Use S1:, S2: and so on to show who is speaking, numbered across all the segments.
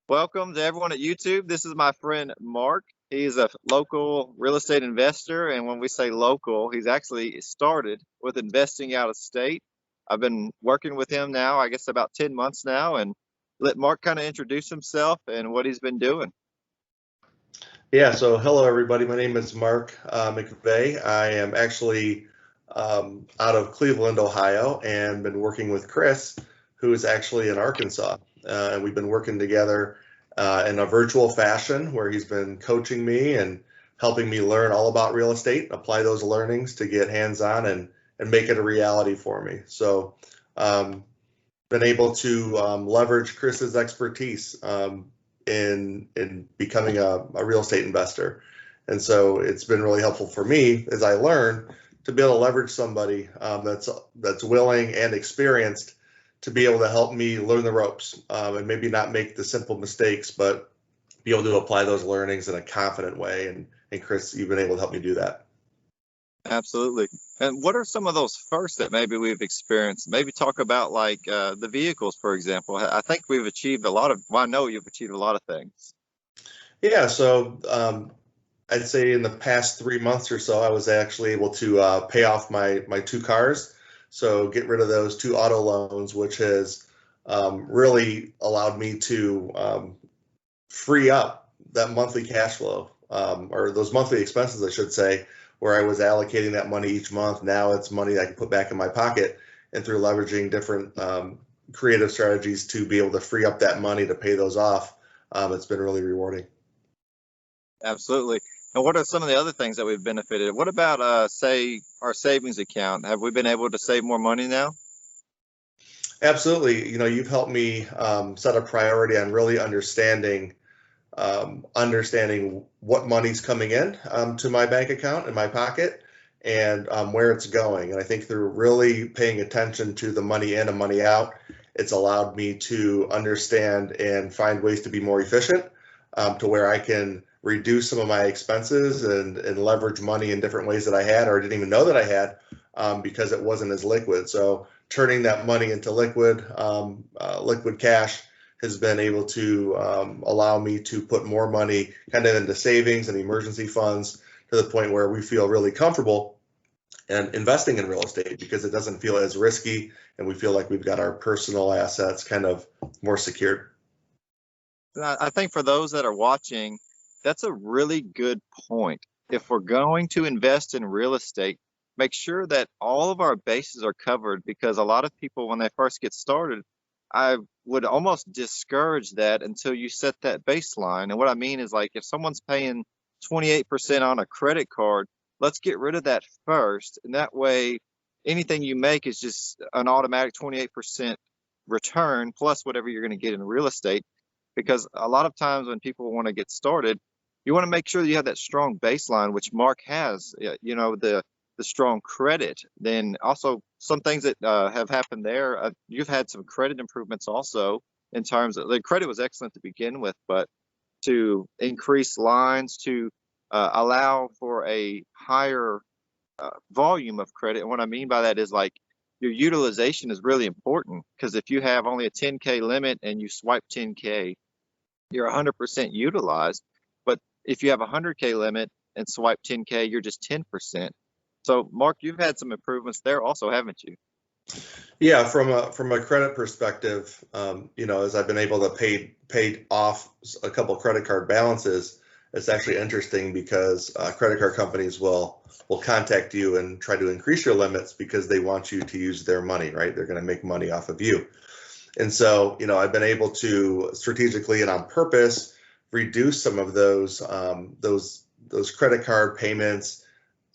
S1: Welcome to everyone at YouTube. This is my friend Mark. He's a local real estate investor, and when we say local, he's actually started with investing out of state. I've been working with him now, I guess about 10 months now, and let Mark kind of introduce himself and what he's been doing.
S2: Yeah, so hello everybody. My name is Mark McVey. I am actually out of Cleveland, Ohio, and been working with Chris, who is actually in Arkansas. And we've been working together in a virtual fashion where he's been coaching me and helping me learn all about real estate, apply those learnings to get hands-on and make it a reality for me. So been able to leverage Chris's expertise in becoming a real estate investor. And so it's been really helpful for me as I learn to be able to leverage somebody that's willing and experienced to be able to help me learn the ropes and maybe not make the simple mistakes, but be able to apply those learnings in a confident way. And Chris, you've been able to help me do that.
S1: Absolutely. And what are some of those firsts that maybe we've experienced? Maybe talk about like the vehicles, for example. I think we've achieved a lot of, well, I know you've achieved a lot of things.
S2: Yeah, so I'd say in the past 3 months or so, I was actually able to pay off my two cars. So get rid of those two auto loans, which has really allowed me to free up that monthly cash flow or those monthly expenses, I should say, where I was allocating that money each month. Now it's money I can put back in my pocket, and through leveraging different creative strategies to be able to free up that money to pay those off, it's been really rewarding.
S1: Absolutely. And what are some of the other things that we've benefited? What about, say, our savings account? Have we been able to save more money now?
S2: Absolutely. You know, you've helped me set a priority on really understanding what money's coming in to my bank account in my pocket and where it's going. And I think through really paying attention to the money in and money out, it's allowed me to understand and find ways to be more efficient to where I can reduce some of my expenses and leverage money in different ways that I had or didn't even know that I had because it wasn't as liquid. So turning that money into liquid cash has been able to allow me to put more money kind of into savings and emergency funds to the point where we feel really comfortable and investing in real estate because it doesn't feel as risky and we feel like we've got our personal assets kind of more secured.
S1: I think for those that are watching, that's a really good point. If we're going to invest in real estate, make sure that all of our bases are covered because a lot of people, when they first get started, I would almost discourage that until you set that baseline. And what I mean is like if someone's paying 28% on a credit card, let's get rid of that first. And that way, anything you make is just an automatic 28% return plus whatever you're going to get in real estate. Because a lot of times when people want to get started, you want to make sure that you have that strong baseline, which Mark has, you know, the strong credit. Then also some things that have happened there, you've had some credit improvements also in terms of the credit was excellent to begin with, but to increase lines, to allow for a higher volume of credit. And what I mean by that is like your utilization is really important because if you have only a 10K limit and you swipe 10K, you're 100% utilized. But if you have a 100K limit and swipe 10K, you're just 10%. So, Mark, you've had some improvements there also, haven't you?
S2: Yeah, from a credit perspective, you know, as I've been able to pay off a couple credit card balances, it's actually interesting because credit card companies will contact you and try to increase your limits because they want you to use their money, right? They're going to make money off of you. And so, you know, I've been able to strategically and on purpose reduce some of those credit card payments,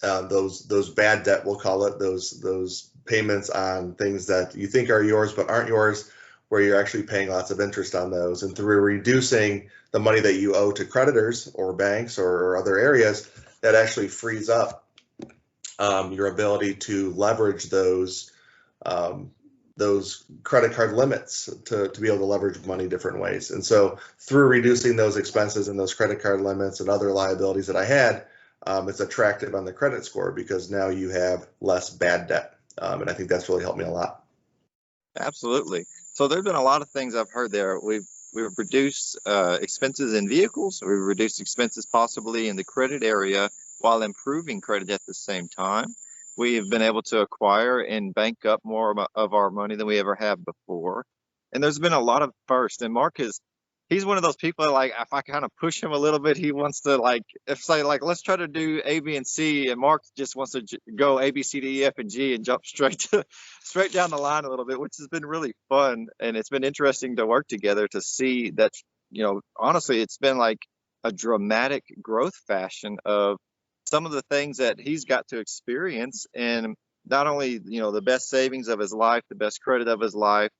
S2: those bad debt, we'll call it, those payments on things that you think are yours but aren't yours, where you're actually paying lots of interest on those. And through reducing the money that you owe to creditors or banks or other areas, that actually frees up your ability to leverage those credit card limits to be able to leverage money different ways. And so through reducing those expenses and those credit card limits and other liabilities that I had, it's attractive on the credit score because now you have less bad debt. And I think that's really helped me a lot.
S1: Absolutely. So there's been a lot of things I've heard there. We've We've reduced expenses in vehicles. We've reduced expenses possibly in the credit area while improving credit at the same time. We've been able to acquire and bank up more of our money than we ever have before. And there's been a lot of first. And Mark he's one of those people that, like, if I kind of push him a little bit, he wants to, like, if say like, let's try to do A, B, and C, and Mark just wants to go A, B, C, D, E, F, and G and jump straight down the line a little bit, which has been really fun. And it's been interesting to work together to see that, honestly, it's been like a dramatic growth fashion of some of the things that he's got to experience. And not only, the best savings of his life, the best credit of his life,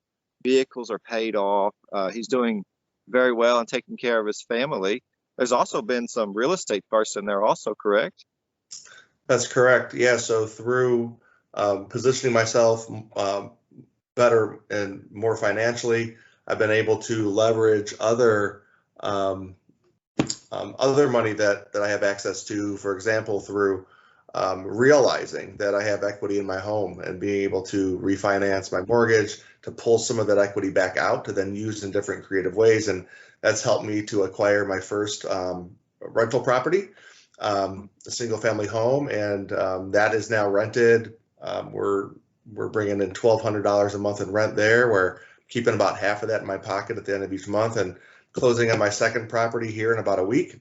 S1: vehicles are paid off. He's doing very well and taking care of his family. There's also been some real estate first in there also, correct?
S2: That's correct. Yeah. So through positioning myself better and more financially, I've been able to leverage other money that I have access to. For example, through realizing that I have equity in my home and being able to refinance my mortgage, to pull some of that equity back out to then use in different creative ways. And that's helped me to acquire my first rental property, a single family home. And that is now rented. We're bringing in $1,200 a month in rent there. We're keeping about half of that in my pocket at the end of each month, and closing on my second property here in about a week,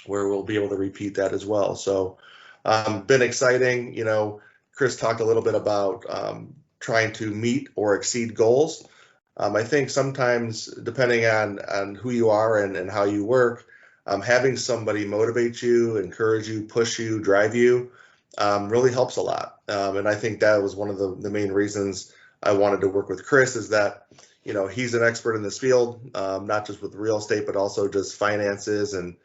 S2: where we'll be able to repeat that as well. So been exciting. Chris talked a little bit about trying to meet or exceed goals. I think sometimes, depending on who you are and how you work, having somebody motivate you, encourage you, push you, drive you really helps a lot. And I think that was one of the main reasons I wanted to work with Chris, is that he's an expert in this field, not just with real estate, but also just finances and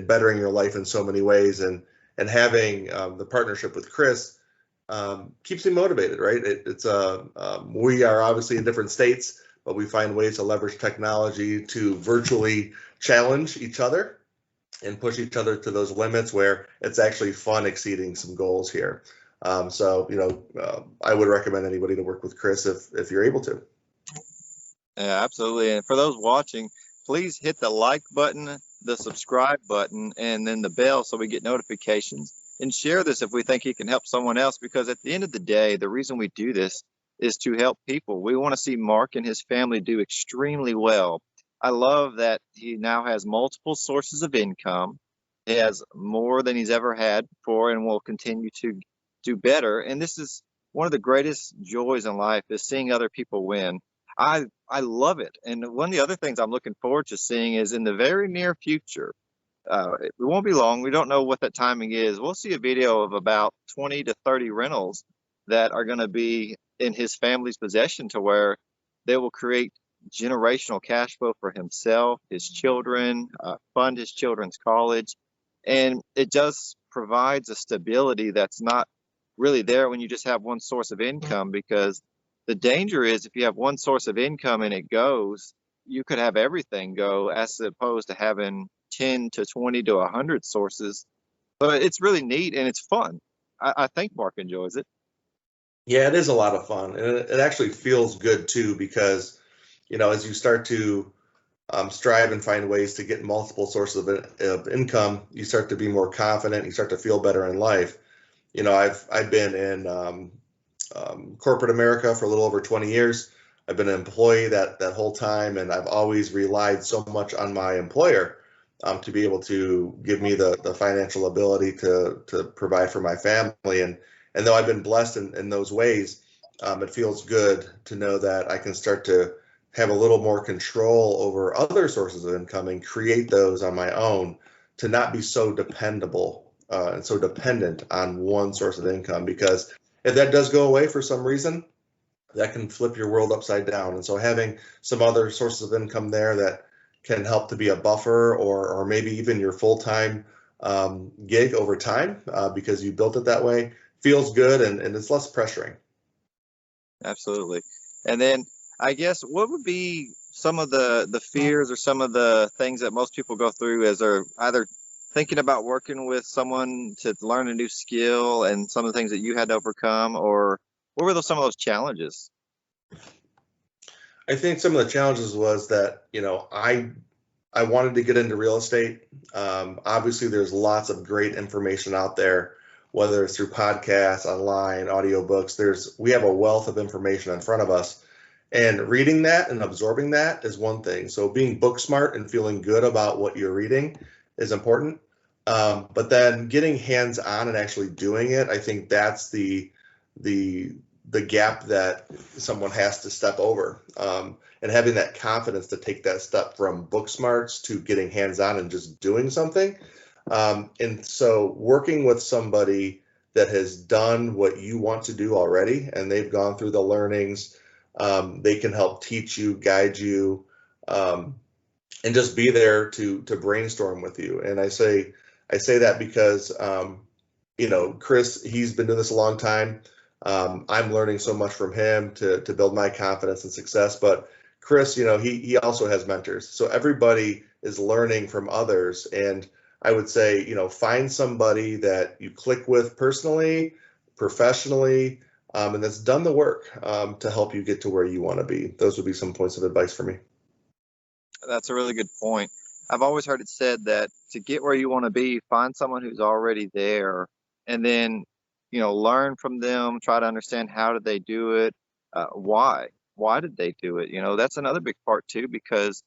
S2: bettering your life in so many ways. And having the partnership with Chris keeps me motivated, right? We are obviously in different states, but we find ways to leverage technology to virtually challenge each other and push each other to those limits where it's actually fun exceeding some goals here. I would recommend anybody to work with Chris if you're able to.
S1: Yeah, absolutely. And for those watching, please hit the like button, the subscribe button, and then the bell so we get notifications. And share this if we think he can help someone else, because at the end of the day, the reason we do this is to help people. We want to see Mark and his family do extremely well. I love that he now has multiple sources of income. He has more than he's ever had before and will continue to do better. And this is one of the greatest joys in life, is seeing other people win. I love it. And one of the other things I'm looking forward to seeing is in the very near future, it won't be long. We don't know what that timing is. We'll see a video of about 20 to 30 rentals that are going to be in his family's possession, to where they will create generational cash flow for himself, his children, fund his children's college. And it just provides a stability that's not really there when you just have one source of income, because the danger is, if you have one source of income and it goes, you could have everything go, as opposed to having 10 to 20 to 100 sources. But it's really neat and it's fun. I think Mark enjoys it.
S2: Yeah, it is a lot of fun, and it actually feels good too, because as you start to strive and find ways to get multiple sources of income, you start to be more confident. You start to feel better in life. I've been in corporate America for a little over 20 years. I've been an employee that whole time, and I've always relied so much on my employer to be able to give me the financial ability to provide for my family. And though I've been blessed in those ways, it feels good to know that I can start to have a little more control over other sources of income and create those on my own, to not be so dependable and so dependent on one source of income. Because if that does go away for some reason, that can flip your world upside down. And so having some other sources of income there that can help to be a buffer, or maybe even your full-time gig over time, because you built it that way, feels good, and it's less pressuring.
S1: Absolutely. And then I guess, what would be some of the fears or some of the things that most people go through as they're either thinking about working with someone to learn a new skill, and some of the things that you had to overcome, or what were some of those challenges?
S2: I think some of the challenges was that, I wanted to get into real estate. Obviously, there's lots of great information out there, whether it's through podcasts, online, audiobooks. We have a wealth of information in front of us, and reading that and absorbing that is one thing. So being book smart and feeling good about what you're reading is important. But then getting hands on and actually doing it, I think that's the gap that someone has to step over. And having that confidence to take that step from book smarts to getting hands-on and just doing something. And so working with somebody that has done what you want to do already, and they've gone through the learnings, they can help teach you, guide you, and just be there to brainstorm with you. And I say that because, Chris, he's been doing this a long time. I'm learning so much from him to build my confidence and success. But Chris, he also has mentors. So everybody is learning from others. And I would say, find somebody that you click with personally, professionally, and that's done the work to help you get to where you want to be. Those would be some points of advice for me.
S1: That's a really good point. I've always heard it said that to get where you want to be, find someone who's already there, and then learn from them, try to understand how did they do it, why did they do it. That's another big part too, because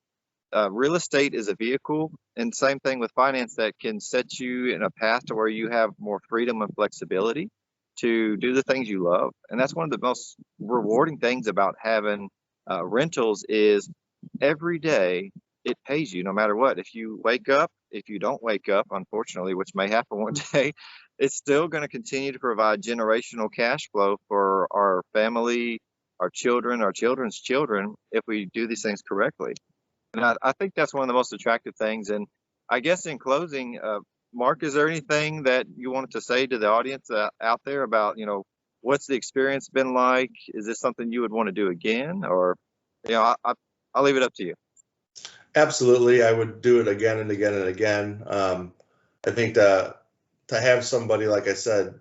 S1: real estate is a vehicle, and same thing with finance, that can set you in a path to where you have more freedom and flexibility to do the things you love. And that's one of the most rewarding things about having rentals is every day it pays you no matter what. If you wake up, if you don't wake up, unfortunately, which may happen one day, it's still going to continue to provide generational cash flow for our family, our children, our children's children, if we do these things correctly. And I think that's one of the most attractive things. And I guess in closing, Mark, is there anything that you wanted to say to the audience out there about, what's the experience been like? Is this something you would want to do again? Or, I'll leave it up to you.
S2: Absolutely. I would do it again and again and again. I think to have somebody, like I said,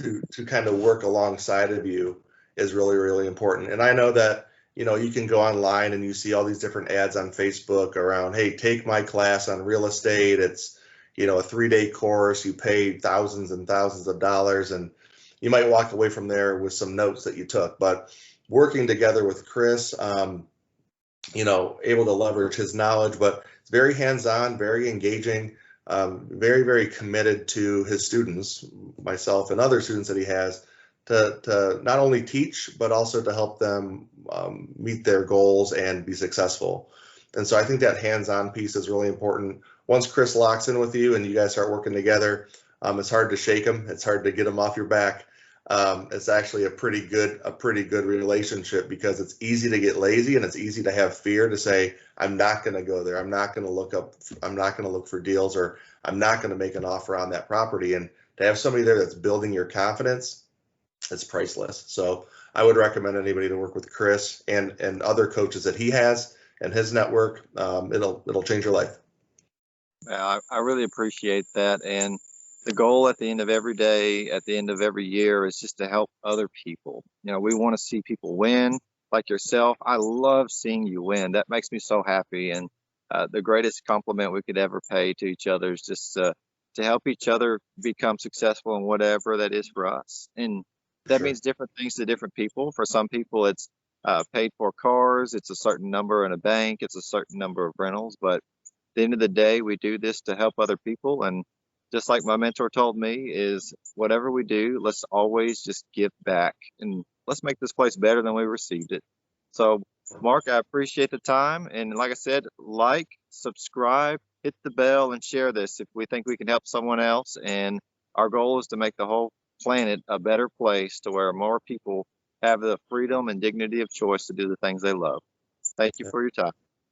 S2: to kind of work alongside of you is really, really important. And I know that, you can go online and you see all these different ads on Facebook around, hey, take my class on real estate. It's, a 3-day course. You pay thousands and thousands of dollars, and you might walk away from there with some notes that you took. But working together with Chris, able to leverage his knowledge, but it's very hands-on, very engaging, very, very committed to his students, myself and other students that he has, to not only teach, but also to help them meet their goals and be successful. And so I think that hands-on piece is really important. Once Chris locks in with you and you guys start working together, it's hard to shake him. It's hard to get him off your back. It's actually a pretty good relationship, because it's easy to get lazy and it's easy to have fear to say, I'm not going to go there. I'm not going to look for deals, or I'm not going to make an offer on that property. And to have somebody there that's building your confidence, it's priceless. So I would recommend anybody to work with Chris and other coaches that he has and his network. It'll change your life.
S1: Yeah, I really appreciate that. And the goal at the end of every day, at the end of every year, is just to help other people. We want to see people win, like yourself. I love seeing you win. That makes me so happy. And the greatest compliment we could ever pay to each other is just to help each other become successful in whatever that is for us. And that means different things to different people. For some people, it's paid for cars. It's a certain number in a bank. It's a certain number of rentals. But at the end of the day, we do this to help other people. And just like my mentor told me, is whatever we do, let's always just give back, and let's make this place better than we received it. So, Mark, I appreciate the time. And like I said, like, subscribe, hit the bell, and share this if we think we can help someone else. And our goal is to make the whole planet a better place, to where more people have the freedom and dignity of choice to do the things they love. Thank you for your time.